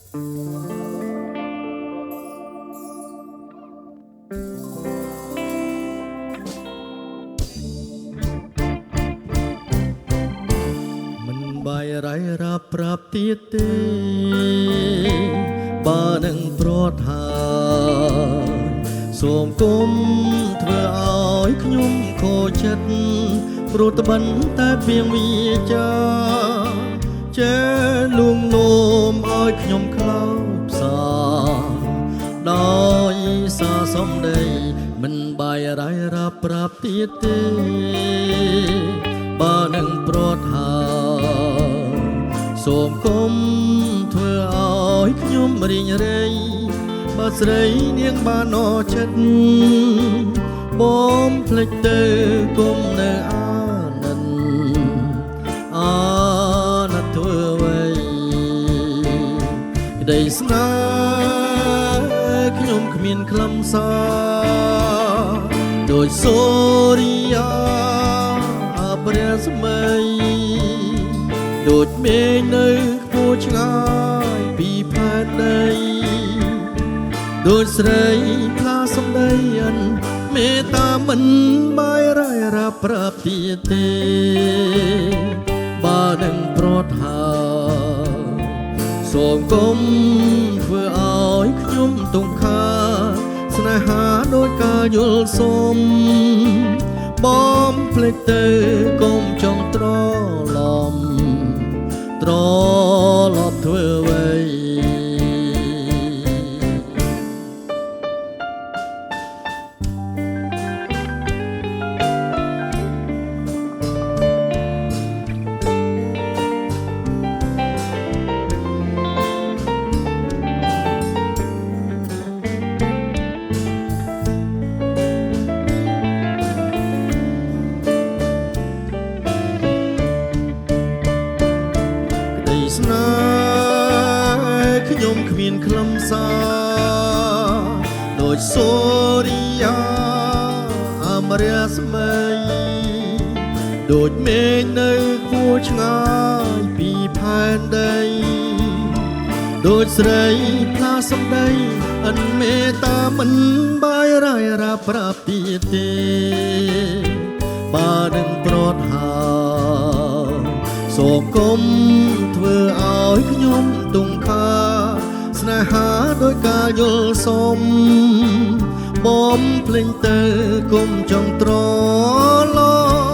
មិនបាយរៃរាប់ប្រាប់ទៀតទេបើនឹងប្រត់ហើយសូមគុំធ្វើឲ្យខ្ញុំខូចចិត្តព្រោះត្បិនតែពីងវាចាចេះលួងលោមឲ្យខ្ញុំខ្លោចផ្សាដោយសារសំដីមិនបាយរៃរាប់ប្រាប់ទៀតទេបើនឹងប្រត់ហើយសូមគុំធ្វើឲ្យខ្ញុំរីងរៃបើស្រីនាងបានអចិត្តបងភ្លេចទៅគុំនៅអានិនអាណិតធ្វើអ្វីក្តីស្នេហ៍ខ្ញុំគ្មានខ្លឹមសារដូចសូរិយាព្រះស្មីដូចមេឃនៅខ្ពស់ឆ្ងាយពីផែនដីដូចស្រីផ្លាសំដីអិនមេត្តាមិនបាយរ៉ាយរ៉ាប្រាប់ទៀតទេបើនឹងប្រត់ហើយសូមគុំធ្វើឲ្យខ្ញុំទង្ខាស្នេហាដោយការយល់សុំបំភ្លេចទៅគុំចង់ត្រឡប់ធ្វើអ្វីស្នេហ៍ខ្ញុំគ្មានខ្លឹមសារដូចសូរិយាអមរស្មីដូចមេឃនៅខ្ពស់ឆ្ងាយពីផែនដីដូចស្រីផ្លាសំដីអិនមេត្តាមិនបាយរ៉ាយរ៉ាប្រាប់ទៀតទេបើនឹងប្រត់ហើយសូមគុំធ្វើឲ្យខ្ញុំទង្ខាស្នេហាដោយការយល់សុំបំភ្លេចទៅគុំចង់ត្រឡប់